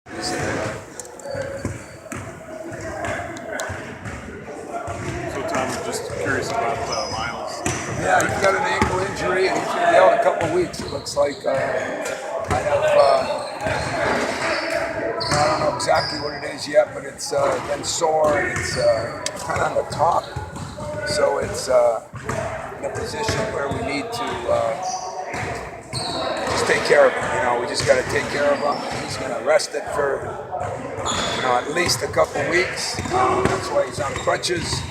So Tom, I'm just curious about Miles. Yeah, he's got an ankle injury and he's going to be out a couple of weeks. It looks like kind of, I don't know exactly what it is yet, but it's been sore and it's kind of on the top. So it's in a position where we need to just take care of him. We just got to take care of him. He's going to rest it for at least a couple of weeks. That's why he's on crutches.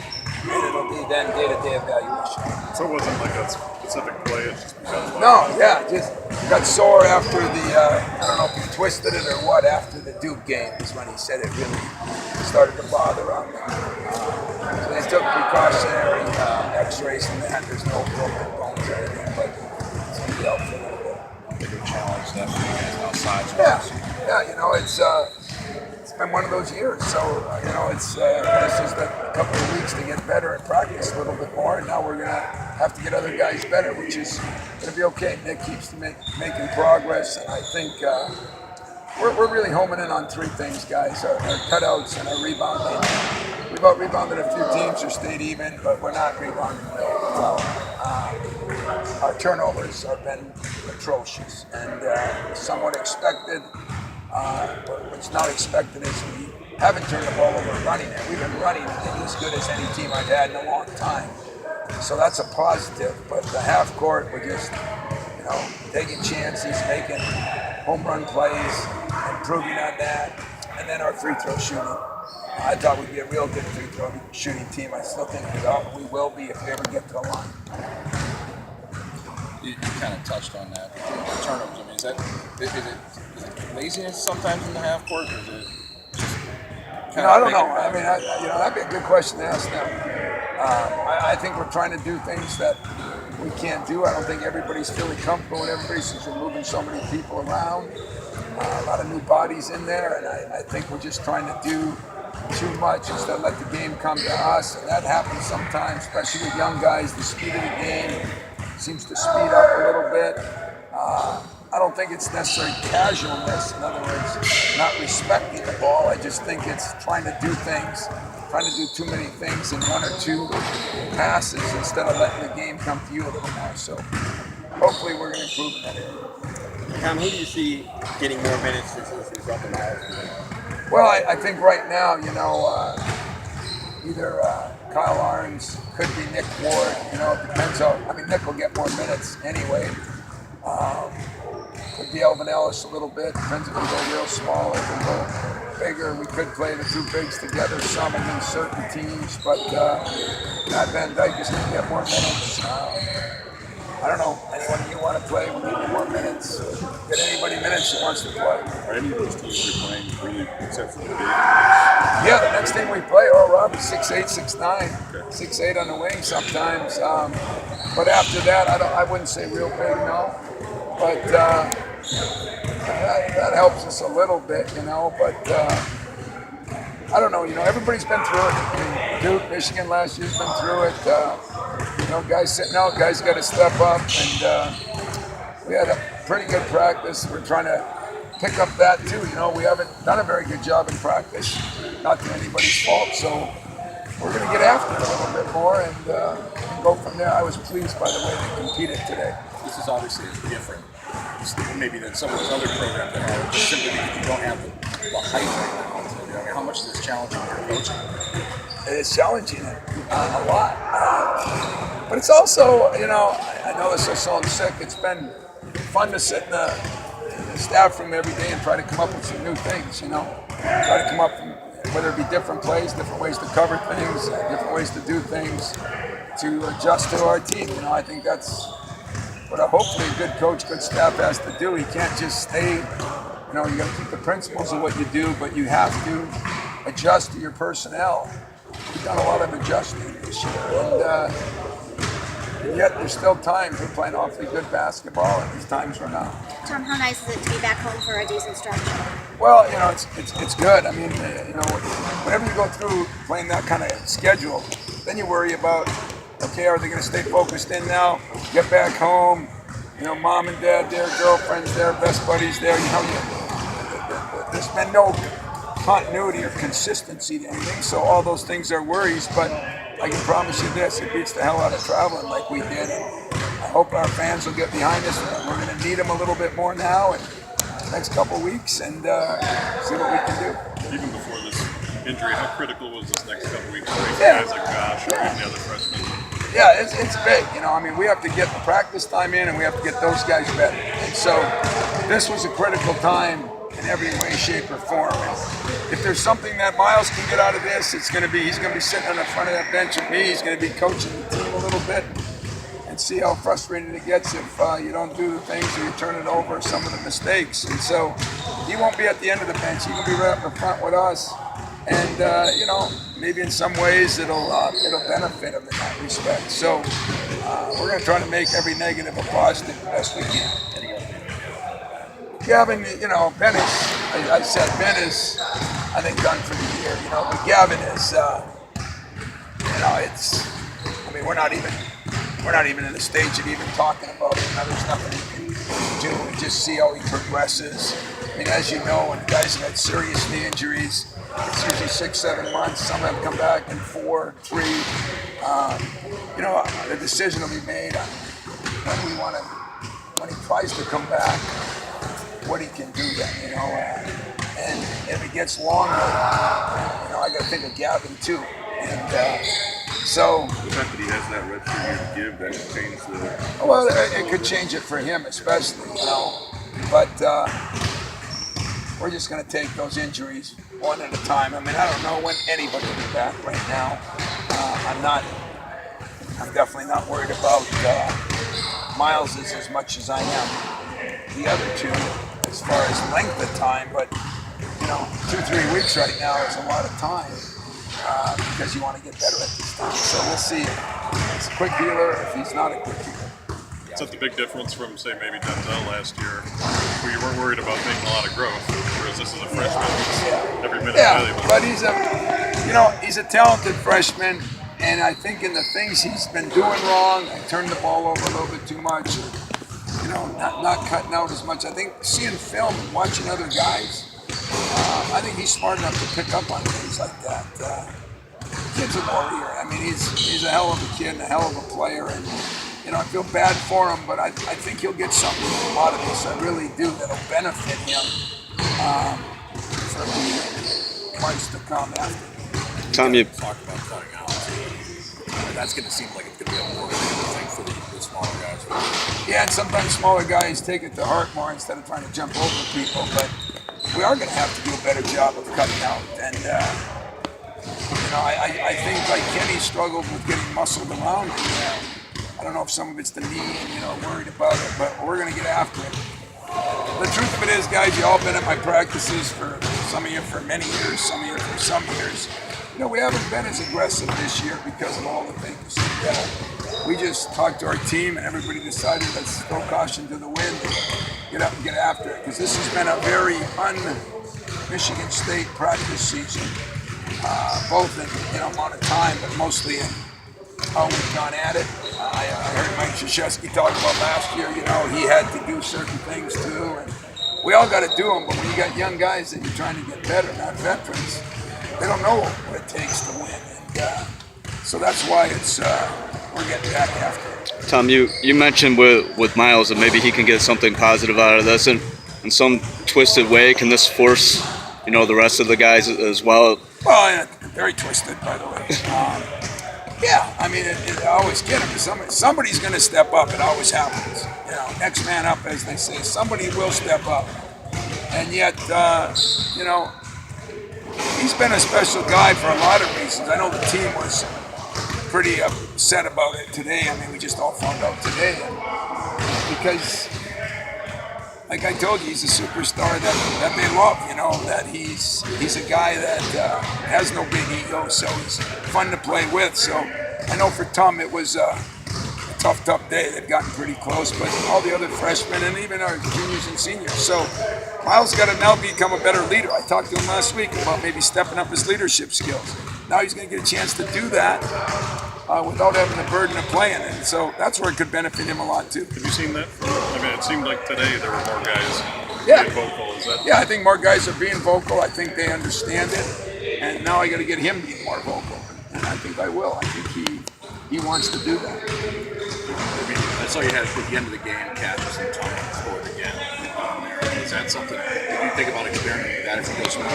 And it'll be then day-to-day evaluation. So it wasn't like a specific play, it's just because No, yeah, just got sore after the, I don't know if he twisted it or what, after the Duke game is when he said it really started to bother him. So they took precautionary x-rays and that. There's no broken bones or anything, but it's going to be out for a little bit. Bigger challenge definitely outside. Yeah, it's been one of those years. So, it's this is a couple of weeks to get better and practice a little bit more, and now we're going to have to get other guys better, which is going to be okay. Nick keeps making progress, and I think we're really homing in on three things, guys: our cutouts and our rebounding. We've out-rebounded a few teams or stayed even, but we're not rebounding well. Our turnovers have been atrocious and somewhat expected. What's not expected is we haven't turned the ball over running it. We've been running it as good as any team I've had in a long time. So that's a positive. But the half court, we're just, taking chances, making home run plays, improving on that, and then our free throw shooting. I thought we'd be a real good free throw shooting team. I still think we will be if we ever get to the line. You kind of touched on that. The turnovers. I mean, is it laziness sometimes in the half court, or is it just I don't know. I mean, that'd be a good question to ask them. I think we're trying to do things that we can't do. I don't think everybody's feeling comfortable with everybody since we're moving so many people around. A lot of new bodies in there, and I think we're just trying to do too much instead of let the game come to us. And that happens sometimes, especially with young guys. The speed of the game seems to speed up a little bit. I don't think it's necessarily casualness, in other words, not respecting the ball. I just think it's trying to do too many things in one or two passes instead of letting the game come to you a little more. So hopefully we're going to improve in that area. Tom, who do you see getting more minutes since he's up in Miles? Well, I think right now, either Kyle Arns, could be Nick Ward. It depends on. I mean, Nick will get more minutes anyway. Could be Elvin Ellis a little bit. Depends if we go real small or if we go bigger. We could play the two bigs together some against certain teams, but Matt Van Dyke is going to get more minutes. I don't know. Anyone you want to play, we need more minutes. Get anybody minutes that wants to play. Are any of those teams you're playing really, except for the big? Yeah, the next team we play, Robbie's 6'8", 6'9", 6'8" on the wing sometimes. But after that, I wouldn't say real big, no. But that helps us a little bit, But I don't know. Everybody's been through it. I mean, Duke, Michigan last year's been through it. Guys sitting out, guys got to step up, and we had a pretty good practice. We're trying to pick up that too. We haven't done a very good job in practice, not to anybody's fault. So we're going to get after it a little bit more and go from there. I was pleased by the way they competed today. This is obviously different, maybe than some of those other programs that have, just simply because you don't have the height right now. So, I mean, how much is this challenging your coaching? It's challenging a lot. But it's also, I know this will sound sick. It's been fun to sit in the staff room every day and try to come up with some new things, Try to come up with, whether it be different plays, different ways to cover things, different ways to do things, to adjust to our team. I think that's what hopefully a good coach, good staff has to do. He can't just stay, you got to keep the principles of what you do, but you have to adjust to your personnel. We've done a lot of adjusting this year, and yet there's still times we're playing awfully good basketball, and there's times we're not. Tom, how nice is it to be back home for a decent stretch? Well, it's good. I mean, whenever you go through playing that kind of schedule, then you worry about, okay, are they going to stay focused in now? Get back home, mom and dad there, girlfriends there, best buddies there. The there's been no continuity or consistency to anything, so all those things are worries, but I can promise you this, it beats the hell out of traveling like we did. I hope our fans will get behind us. We're going to need them a little bit more now and next couple weeks and see what we can do. Even before this injury, how critical was this next couple weeks for guys like Josh or even the other freshmen? Yeah, it's big. I mean, we have to get the practice time in and we have to get those guys better. And so this was a critical time in every way, shape, or form. And if there's something that Miles can get out of this, he's going to be sitting on the front of that bench with me. He's going to be coaching the team a little bit and see how frustrated it gets if you don't do the things or you turn it over, some of the mistakes. And so he won't be at the end of the bench. He will be right up in front with us. And maybe in some ways it'll benefit him in that respect. So we're going to try to make every negative a positive the best we can. Gavin, Ben is, I said, Ben is, I think, done for the year. But Gavin is, we're not even in the stage of even talking about it. There's nothing we can do. We just see how he progresses. I mean, as you know, when guys have had serious knee injuries, it's usually 6-7 months. Some have come back in 4, 3. The decision will be made on when he tries to come back, what he can do then, and if it gets longer, I got to think of Gavin too, and so. The fact that he has that red shirt year to give, that could change the. Well, it could change it for him especially, but we're just going to take those injuries one at a time. I mean, I don't know when anybody will be back right now. I'm definitely not worried about Miles's as much as I am the other two as far as length of time, but 2-3 weeks right now is a lot of time because you want to get better at this time. So we'll see if he's a quick healer, if he's not a quick healer. Is that the big difference from, say, maybe Denzel last year, where you weren't worried about making a lot of growth, whereas this is a freshman who's every minute valuable? But he's a talented freshman, and I think in the things he's been doing wrong, I turned the ball over a little bit too much, not cutting out as much. I think seeing film and watching other guys, I think he's smart enough to pick up on things like that. Kid's a warrior. I mean, he's a hell of a kid and a hell of a player, and I feel bad for him, but I think he'll get something from a lot of this. I really do. That'll benefit him for the months to come after. Tom, you talked about cutting out. That's going to seem like it's going to be a more thing for the smaller guys. Yeah, and sometimes smaller guys take it to heart more instead of trying to jump over people. But we are going to have to do a better job of cutting out. And I think like Kenny struggled with getting muscled around. I don't know if some of it's the knee and worried about it, but we're going to get after it. The truth of it is, guys, you all been at my practices for some of you for many years, some of you for some years. We haven't been as aggressive this year because of all the things. We just talked to our team and everybody decided let's throw caution to the wind, get up and get after it. Because this has been a very un-Michigan State practice season, both in amount of time, but mostly in how we've gone at it. I heard Mike Krzyzewski talk about last year, he had to do certain things too. And we all got to do them, but when you got young guys that you're trying to get better, not veterans, they don't know what it takes to win. And so that's why we're getting back after it. Tom, you mentioned with Miles that maybe he can get something positive out of this, and in some twisted way, can this force the rest of the guys as well? Well, yeah, very twisted, by the way. Yeah, I mean, it always can. Somebody's going to step up. It always happens. Next man up, as they say. Somebody will step up. And yet, he's been a special guy for a lot of reasons. I know the team was pretty upset about it today. I mean, we just all found out today. Because, like I told you, he's a superstar that they love, that he's a guy that has no big ego, so he's fun to play with. So I know for Tom it was a tough day. They've gotten pretty close, but all the other freshmen and even our juniors and seniors. So Miles got to now become a better leader. I talked to him last week about maybe stepping up his leadership skills. Now he's going to get a chance to do that without having the burden of playing. And so that's where it could benefit him a lot too. Have you seen that? I mean, it seemed like today there were more guys Yeah. being vocal. Is that? Yeah, I think more guys are being vocal. I think they understand it, and now I got to get him being more vocal, and I think I will. I think he wants to do that. I mean, I saw you had at the end of the game, Cassius and Tom scored again down there. Is that something? Did you think about experimenting with that if you go small?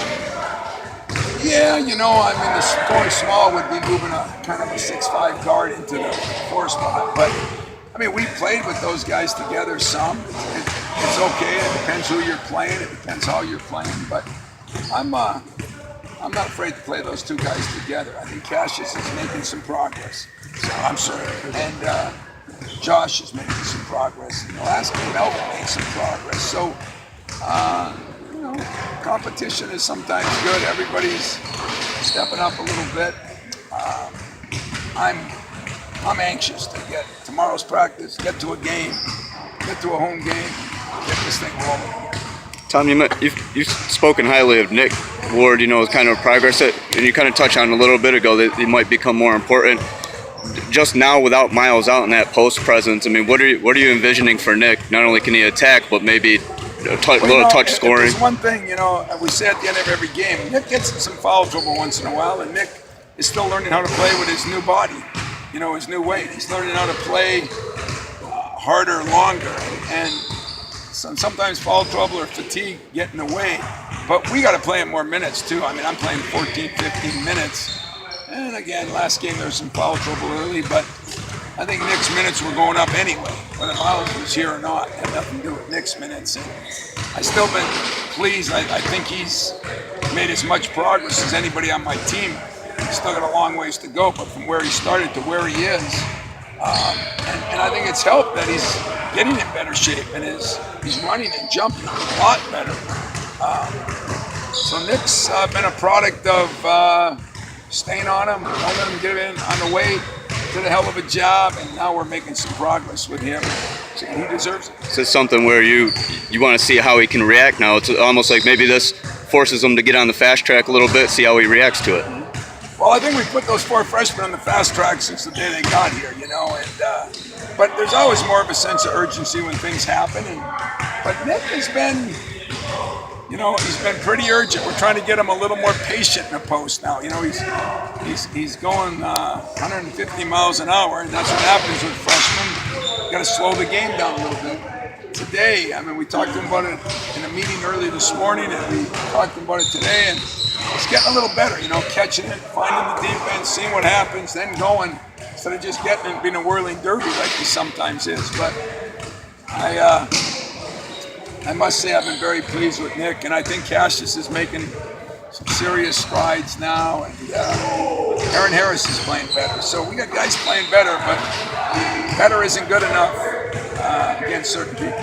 Yeah, I mean, the going small would be moving a kind of a 6'5" guard into the 4 spot, but I mean, we played with those guys together some. It's okay. It depends who you're playing. It depends how you're playing. But I'm not afraid to play those two guys together. I think Cassius is making some progress. So I'm sorry. And Josh is making some progress. In the last game, Melvin made some progress. So, competition is sometimes good. Everybody's stepping up a little bit. I'm anxious to get tomorrow's practice, get to a game, get to a home game, get this thing rolling. Tom, you've spoken highly of Nick Ward, kind of progress that, and you kind of touched on a little bit ago that he might become more important. Just now, without Miles out in that post presence, I mean, what are you envisioning for Nick? Not only can he attack, but maybe little touch scoring. There's one thing, we say at the end of every game, Nick gets in some foul trouble once in a while, and Nick is still learning how to play with his new body, his new weight. He's learning how to play harder, longer, and sometimes foul trouble or fatigue get in the way. But we got to play him more minutes too. I mean, I'm playing 14, 15 minutes. And again, last game there was some foul trouble early, but I think Nick's minutes were going up anyway, whether Miles was here or not. It had nothing to do with Nick's minutes. And I've still been pleased. I think he's made as much progress as anybody on my team. He's still got a long ways to go, but from where he started to where he is, and I think it's helped that he's getting in better shape and he's running and jumping a lot better. So Nick's been a product of staying on him, don't let him get in on the way. Did a hell of a job, and now we're making some progress with him. So he deserves it. So it's something where you want to see how he can react now. It's almost like maybe this forces him to get on the fast track a little bit, see how he reacts to it. Well, I think we put those 4 freshmen on the fast track since the day they got here, and but there's always more of a sense of urgency when things happen. But Nick has been, he's been pretty urgent. We're trying to get him a little more patient in the post now. He's going 150 miles an hour, and that's what happens with freshmen. You got to slow the game down a little bit. Today, I mean, we talked to him about it in a meeting early this morning, and we talked to him about it today, and it's getting a little better, catching it, finding the defense, seeing what happens, then going, instead of just getting it and being a whirling derby like he sometimes is. But I must say I've been very pleased with Nick, and I think Cassius is making some serious strides now, and Aaron Harris is playing better. So we got guys playing better, but better isn't good enough against certain people.